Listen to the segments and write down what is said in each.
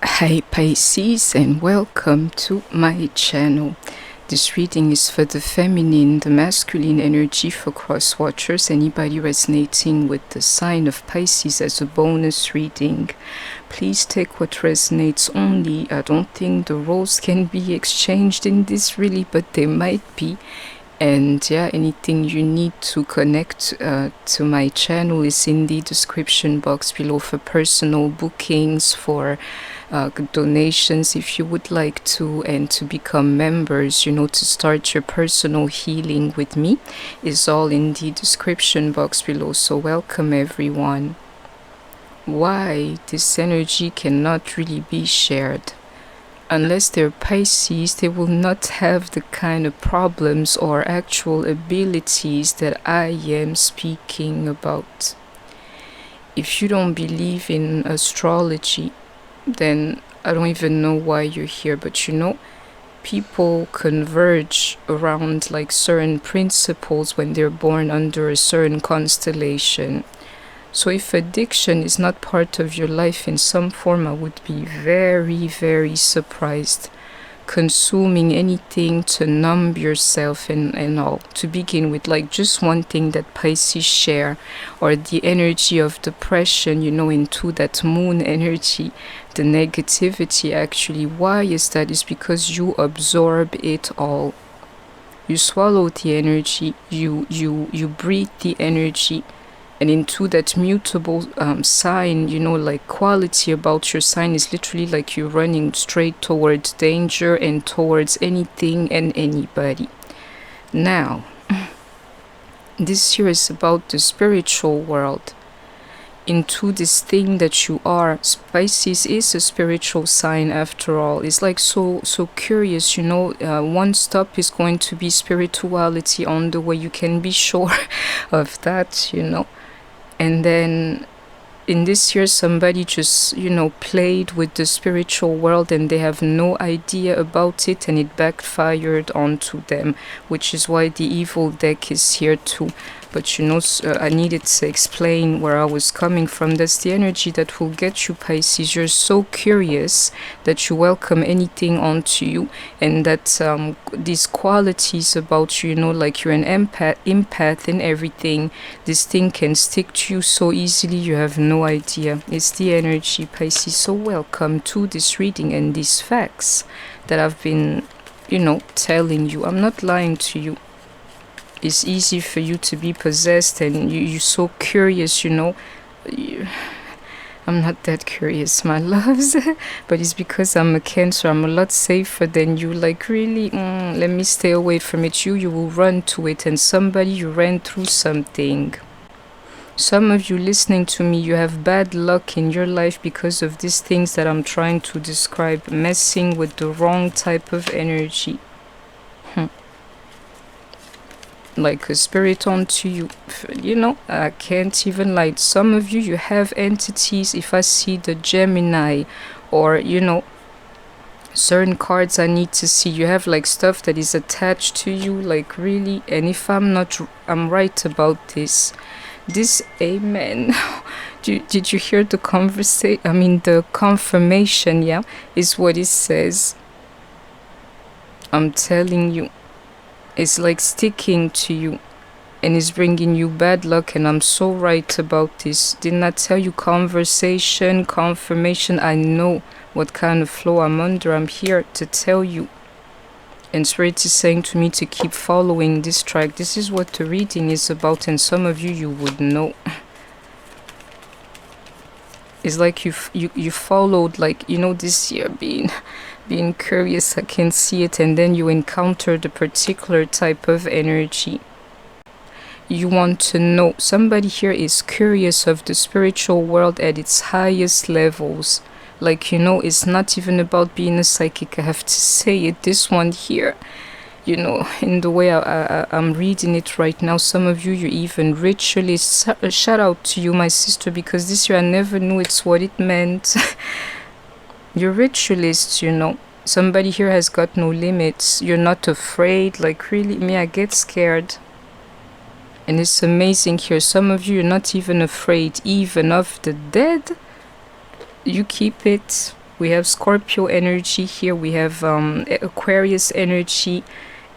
Hi Pisces, and welcome to my channel. This reading is for the feminine, the masculine energy for cross watchers. Anybody resonating with the sign of Pisces as a bonus reading, please take what resonates only. I don't think the roles can be exchanged in this really, but they might be. And yeah, anything you need to connect to my channel is in the description box below for personal bookings, for donations if you would like to, and to become members, to start your personal healing with me, is all in the description box below. So welcome everyone. Why this energy cannot really be shared? Unless they're Pisces, they will not have the kind of problems or actual abilities that I am speaking about. If you don't believe in astrology, then I don't even know why you're here. But people converge around like certain principles when they're born under a certain constellation. So if addiction is not part of your life in some form, I would be very, very surprised. Consuming anything to numb yourself and all. To begin with, like just one thing that Pisces share, or the energy of depression, into that moon energy, the negativity actually. Why is that? Is because you absorb it all. You swallow the energy, you breathe the energy. And into that mutable sign, like quality about your sign is literally like you're running straight towards danger and towards anything and anybody. Now, this year is about the spiritual world. Into this thing that you are. Pisces is a spiritual sign after all. It's like so curious, one stop is going to be spirituality on the way. You can be sure of that, And then in this year, somebody just, played with the spiritual world and they have no idea about it, and it backfired onto them, which is why the evil deck is here too. But I needed to explain where I was coming from. That's the energy that will get you, Pisces. You're so curious that you welcome anything onto you, and that these qualities about you, like you're an empath in everything. This thing can stick to you so easily, you have no idea. It's the energy, Pisces. So welcome to this reading and these facts that I've been, telling you. I'm not lying to you. It's easy for you to be possessed, and you're so curious, I'm not that curious, my loves. But it's because I'm a Cancer. I'm a lot safer than you. Like, really, let me stay away from it. You will run to it, and somebody, you ran through something. Some of you listening to me, you have bad luck in your life because of these things that I'm trying to describe. Messing with the wrong type of energy. Like a spirit onto you, I can't even lie. Some of you, you have entities. If I see the Gemini, or certain cards I need to see, you have like stuff that is attached to you, like really. And if I'm right about this, amen. Did you hear the the confirmation? Yeah, is what it says. I'm telling you. It's like sticking to you, and it's bringing you bad luck, and I'm so right about this. Didn't I tell you? Conversation, confirmation. I know what kind of flow I'm under. I'm here to tell you. And Spirit is saying to me to keep following this track. This is what the reading is about, and some of you would know. It's like you followed, like, this year being curious. I can see it. And then you encountered a particular type of energy. You want to know. Somebody here is curious of the spiritual world at its highest levels. Like, it's not even about being a psychic. I have to say it. This one here, in the way I'm reading it right now, some of you, you're even ritualists. Shout out to you, my sister, because this year I never knew it's what it meant. You're ritualists, Somebody here has got no limits. You're not afraid. Like, really, me, I get scared. And it's amazing here. Some of you, you're not even afraid even of the dead. You keep it. We have Scorpio energy here. We have Aquarius energy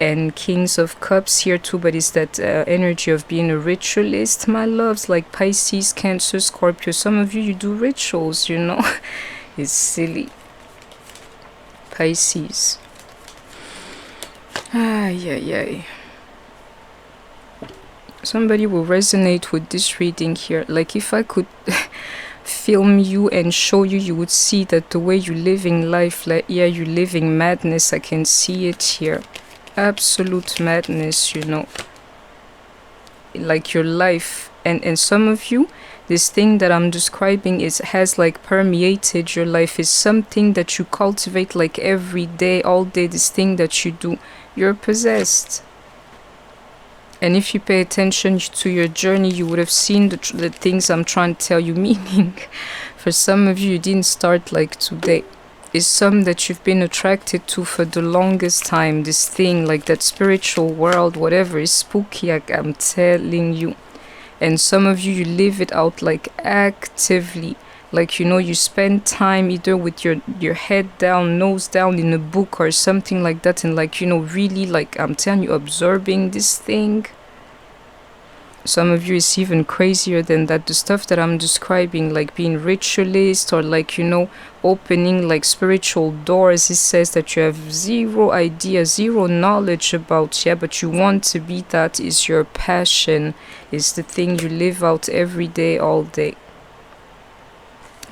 and Kings of Cups here too, but it's that energy of being a ritualist, my loves, like Pisces, Cancer, Scorpio. Some of you do rituals, you know. It's silly. Pisces. Ay. Somebody will resonate with this reading here. Like if I could film you and show you, you would see that the way you're living life, like yeah, you're living madness. I can see it here. Absolute madness, you know, like your life, and some of you, this thing that I'm describing has like permeated your life, is something that you cultivate like every day, all day. This thing that you do, you're possessed. And if you pay attention to your journey, you would have seen the things I'm trying to tell you. Meaning, for some of you, you didn't start like today. Is some that you've been attracted to for the longest time. This thing, like that spiritual world, whatever, is spooky, I'm telling you. And some of you, you live it out like actively. Like, you know, you spend time either with your head down, nose down in a book or something like that. And like, you know, really, like, I'm telling you, absorbing this thing. Some of you is even crazier than that. The stuff that I'm describing, like being ritualist or like, you know, opening like spiritual doors. It says that you have zero idea, zero knowledge about, yeah, but you want to be that. Is your passion, is the thing you live out every day, all day.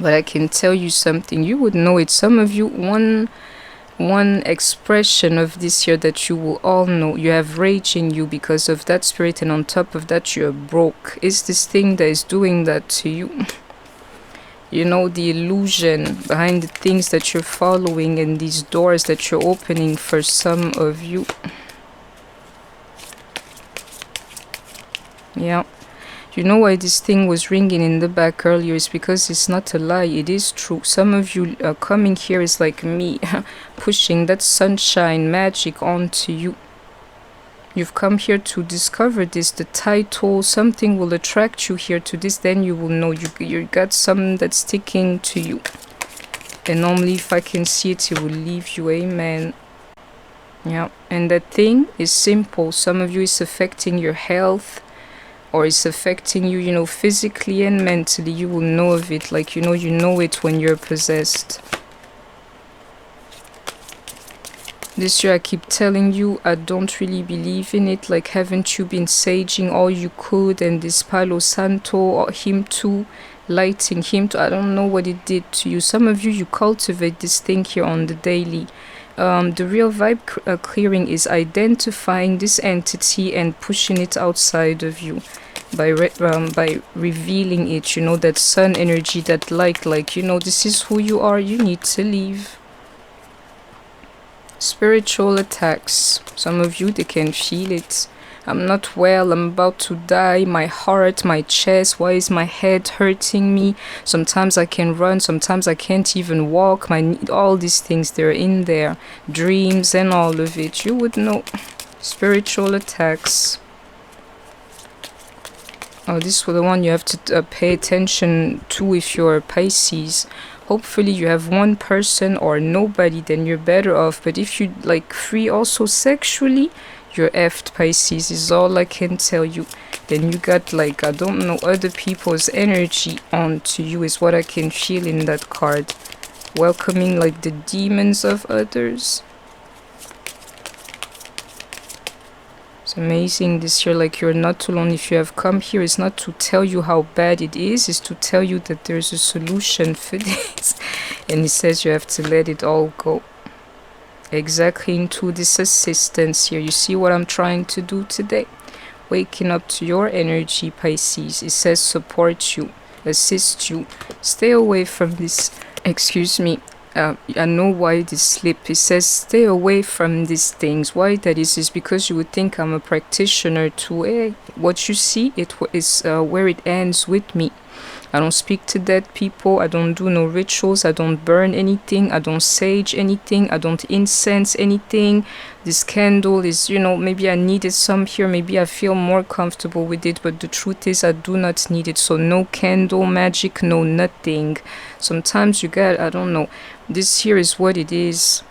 But I can tell you something, you would know it. Some of you, one expression of this here that you will all know, you have rage in you because of that spirit, and on top of that you're broke. Is this thing that is doing that to you. You know, the illusion behind the things that you're following and these doors that you're opening for some of you. Yeah. You know why this thing was ringing in the back earlier is because it's not a lie, it is true. Some of you coming here is like me, pushing that sunshine magic onto you. You've come here to discover this, the title, something will attract you here to this, then you will know you got something that's sticking to you. And normally if I can see it, it will leave you, amen. Yeah, and that thing is simple. Some of you is affecting your health, or it's affecting you, you know, physically and mentally. You will know of it, like, you know it when you're possessed. This year I keep telling you, I don't really believe in it. Like, haven't you been saging all you could, and this Palo Santo or him too, lighting him too, I don't know what it did to you. Some of you, you cultivate this thing here on the daily. The real vibe clearing is identifying this entity and pushing it outside of you by revealing it, you know, that sun energy, that light, like, you know, this is who you are, you need to leave. Spiritual attacks. Some of you, they can feel it. I'm not well, I'm about to die, my heart, my chest, why is my head hurting me? Sometimes I can run, sometimes I can't even walk, all these things, they're in there. Dreams and all of it, you would know. Spiritual attacks. Oh, this was the one you have to pay attention to if you're Pisces. Hopefully you have one person or nobody, then you're better off. But if you like free also sexually, you're effed, Pisces, is all I can tell you. Then you got, like, I don't know, other people's energy onto you is what I can feel in that card. Welcoming, like, the demons of others. It's amazing this year, like, you're not alone. If you have come here, it's not to tell you how bad it is, it's to tell you that there's a solution for this. And it says you have to let it all go. Exactly, into this assistance here. You see what I'm trying to do today? Waking up to your energy, Pisces. It says support you, assist you. Stay away from this. Excuse me. I know why this slip. It says stay away from these things. Why that is because you would think I'm a practitioner too. What you see, it is where it ends with me. I don't speak to dead people. I don't do no rituals. I don't burn anything. I don't sage anything. I don't incense anything. This candle is, maybe I needed some here. Maybe I feel more comfortable with it. But the truth is I do not need it. So no candle magic, no nothing. Sometimes you get, I don't know. This here is what it is.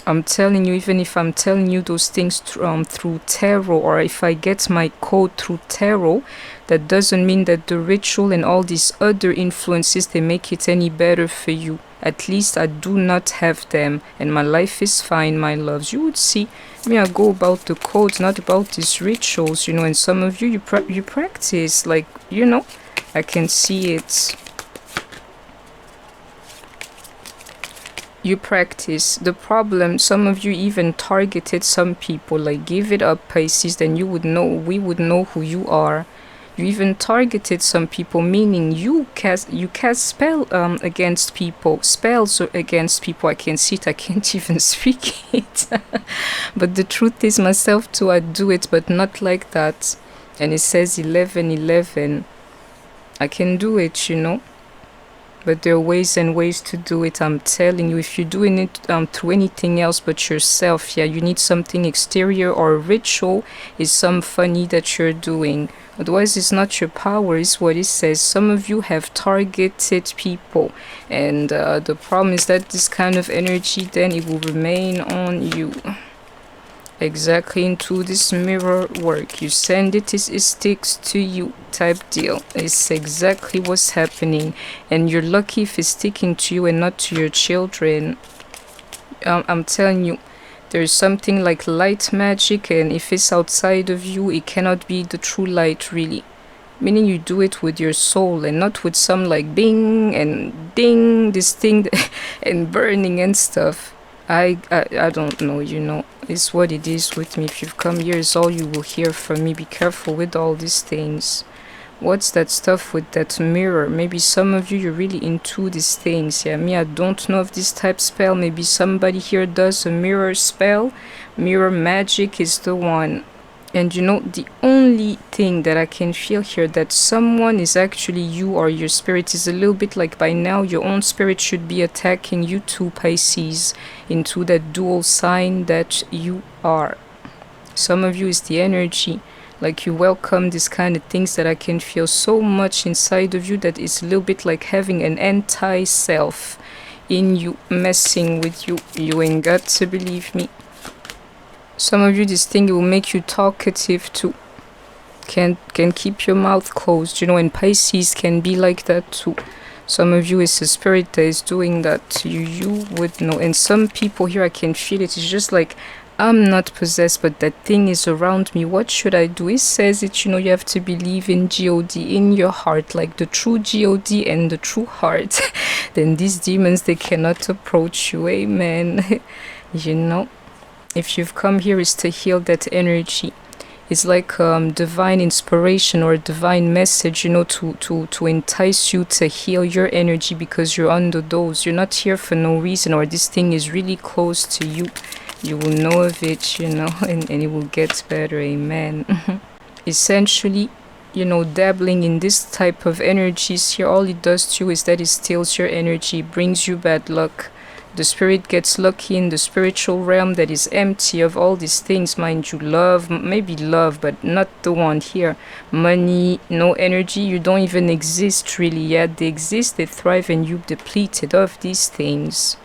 I'm telling you, even if I'm telling you those things through tarot, or if I get my code through tarot, that doesn't mean that the ritual and all these other influences, they make it any better for you. At least I do not have them, and my life is fine, my loves. You would see me, I go about the codes, not about these rituals, and some of you, you practice, like, I can see it. You practice. The problem, some of you even targeted some people, like, give it up, Pisces, then we would know who you are. You even targeted some people, meaning you cast spell against people, spells against people. I can see it, I can't even speak it. But the truth is, myself too, I do it, but not like that. And it says 11:11. I can do it, But there are ways and ways to do it. I'm telling you, if you're doing it through anything else but yourself, you need something exterior, or a ritual is some funny that you're doing. Otherwise, it's not your power, is what it says. Some of you have targeted people, and the problem is that this kind of energy, then it will remain on you. Exactly, into this mirror work. You send it, it sticks to you type deal. It's exactly what's happening. And you're lucky if it's sticking to you and not to your children. I'm telling you, there's something like light magic, and if it's outside of you, it cannot be the true light, really. Meaning you do it with your soul and not with some like bing and ding, this thing and burning and stuff. I don't know, it's what it is with me. If you've come here, it's all you will hear from me. Be careful with all these things. What's that stuff with that mirror? Maybe some of you, you're really into these things. Yeah, me, I don't know of this type spell. Maybe somebody here does a mirror spell. Mirror magic is the one. And the only thing that I can feel here, that someone is actually you, or your spirit is a little bit like, by now your own spirit should be attacking you too, Pisces, into that dual sign that you are. Some of you is the energy, like you welcome this kind of things that I can feel so much inside of you, that it's a little bit like having an anti-self in you, messing with you. You ain't got to believe me. Some of you, this thing, it will make you talkative too. Can keep your mouth closed, and Pisces can be like that too. Some of you, it's a spirit that is doing that to you. You would know. And some people here, I can feel it. It's just like, I'm not possessed, but that thing is around me. What should I do? It says it, you have to believe in God, in your heart, like the true God and the true heart. Then these demons, they cannot approach you. Amen. If you've come here, is to heal that energy. It's like divine inspiration or a divine message, to entice you to heal your energy, because you're under those. You're not here for no reason, or this thing is really close to you. You will know of it, and it will get better. Amen. Essentially, dabbling in this type of energies here, all it does to you is that it steals your energy, brings you bad luck. The spirit gets lucky in the spiritual realm that is empty of all these things, mind you. Love, maybe love, but not the one here. Money, no energy, you don't even exist really yet. They exist, they thrive, and you've depleted of these things.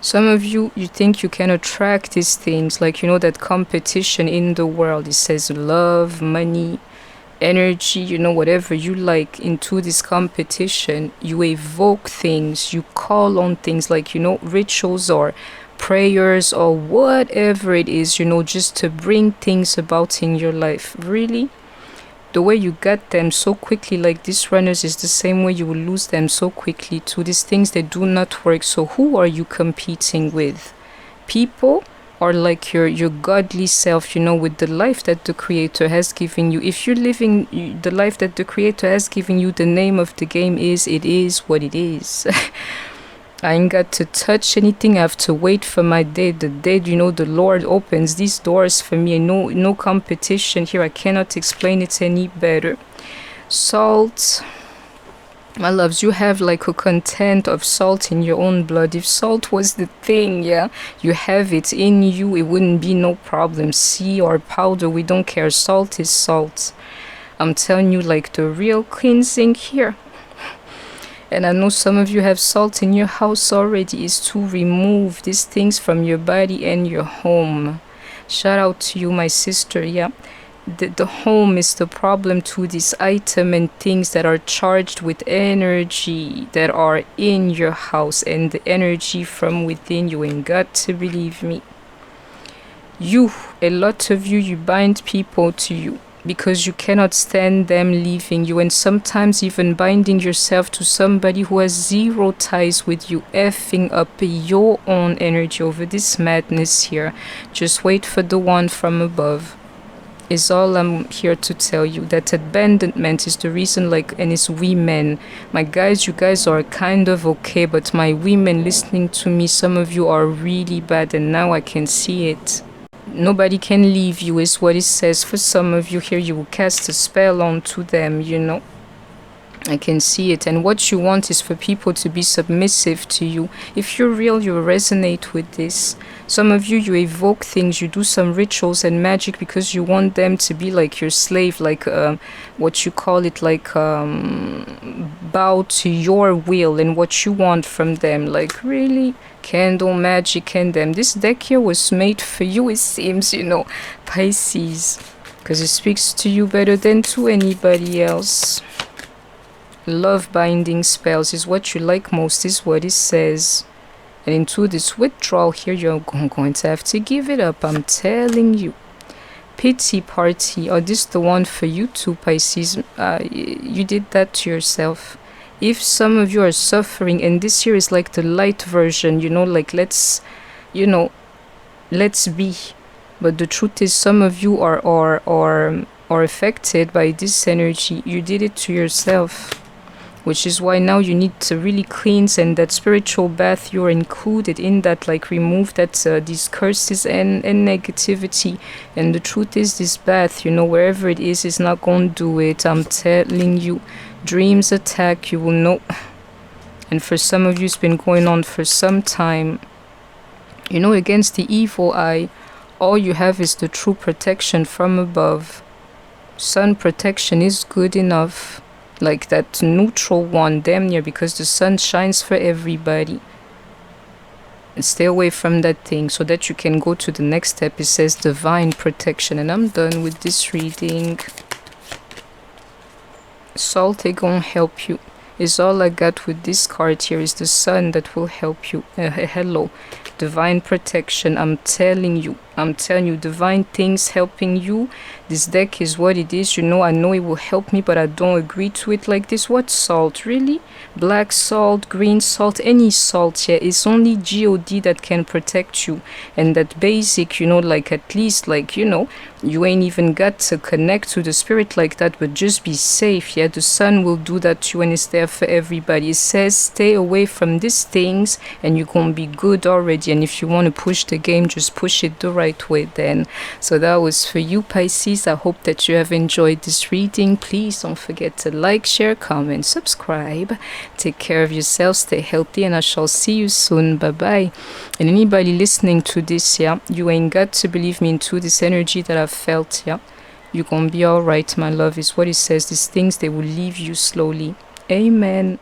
Some of you, you think you can attract these things, like, that competition in the world. It says love, money, energy, whatever you like, into this competition. You evoke things, you call on things, like, rituals or prayers or whatever it is, just to bring things about in your life. Really, the way you get them so quickly, like these runners, is the same way you will lose them so quickly too. These things, they do not work. So who are you competing with? People? Or like your godly self, with the life that the Creator has given you. If you're living the life that the Creator has given you, the name of the game is, it is what it is. I ain't got to touch anything. I have to wait for my day. The day, the Lord opens these doors for me. No competition here. I cannot explain it any better. Salt. My loves, you have like a content of salt in your own blood. If salt was the thing, yeah, you have it in you, it wouldn't be no problem. Sea or powder, we don't care. Salt is salt. I'm telling you, like the real cleansing here. And I know some of you have salt in your house already, is to remove these things from your body and your home. Shout out to you, my sister, yeah. The home is the problem to this item and things that are charged with energy that are in your house and the energy from within you. And got to believe me, a lot of you bind people to you because you cannot stand them leaving you, and sometimes even binding yourself to somebody who has zero ties with you, effing up your own energy over this madness here. Just wait for the one from above. Is all I'm here to tell you. That abandonment is the reason, like, and it's women. My guys, you guys are kind of okay, but my women listening to me, some of you are really bad, and now I can see it. Nobody can leave you is what it says. For some of you here, you will cast a spell onto them, you know. I can see it. And what you want is for people to be submissive to you. If you're real, you resonate with this. Some of you, you evoke things, you do some rituals and magic because you want them to be like your slave, like what you call it, like bow to your will and what you want from them. Like, really? Candle magic and them. This deck here was made for you, it seems, you know, Pisces, because it speaks to you better than to anybody else. Love binding spells is what you like most, is what it says. And into this withdrawal here, you're going to have to give it up, I'm telling you. Pity party, or this the one for you too, Pisces. You did that to yourself. If some of you are suffering, and this here is like the light version, you know, like let's be. But the truth is, some of you are affected by this energy. You did it to yourself. Which is why now you need to really cleanse, and that spiritual bath, you're included in that, like remove that these curses and negativity. And the truth is, this bath, you know, wherever it is not going to do it. I'm telling you, dreams attack, you will know. And for some of you, it's been going on for some time. You know, against the evil eye, all you have is the true protection from above. Sun protection is good enough. Like that neutral one, damn near, because the sun shines for everybody. And stay away from that thing so that you can go to the next step. It says divine protection. And I'm done with this reading. Salt ain't gonna help you. Is all I got with this card here is the sun that will help you. Hello. Divine protection. I'm telling you, divine things helping you. This deck is what it is, you know. I know it will help me, but I don't agree to it like this. What salt? Really? Black salt, green salt, any salt here. It's only God that can protect you. And that basic, you know, like at least, like, you know, you ain't even got to connect to the spirit like that, but just be safe. Yeah, the sun will do that to you, and it's there for everybody. It says stay away from these things and you're gonna be good already. And if you want to push the game, just push it the right way then. So that was for you, Pisces. I hope that you have enjoyed this reading. Please don't forget to like, share, comment, subscribe. Take care of yourself, stay healthy, and I shall see you soon. Bye bye. And anybody listening to this, yeah, you ain't got to believe me into this energy that I've felt. Yeah, you're gonna be all right, my love, is what it says. These things, they will leave you slowly. Amen.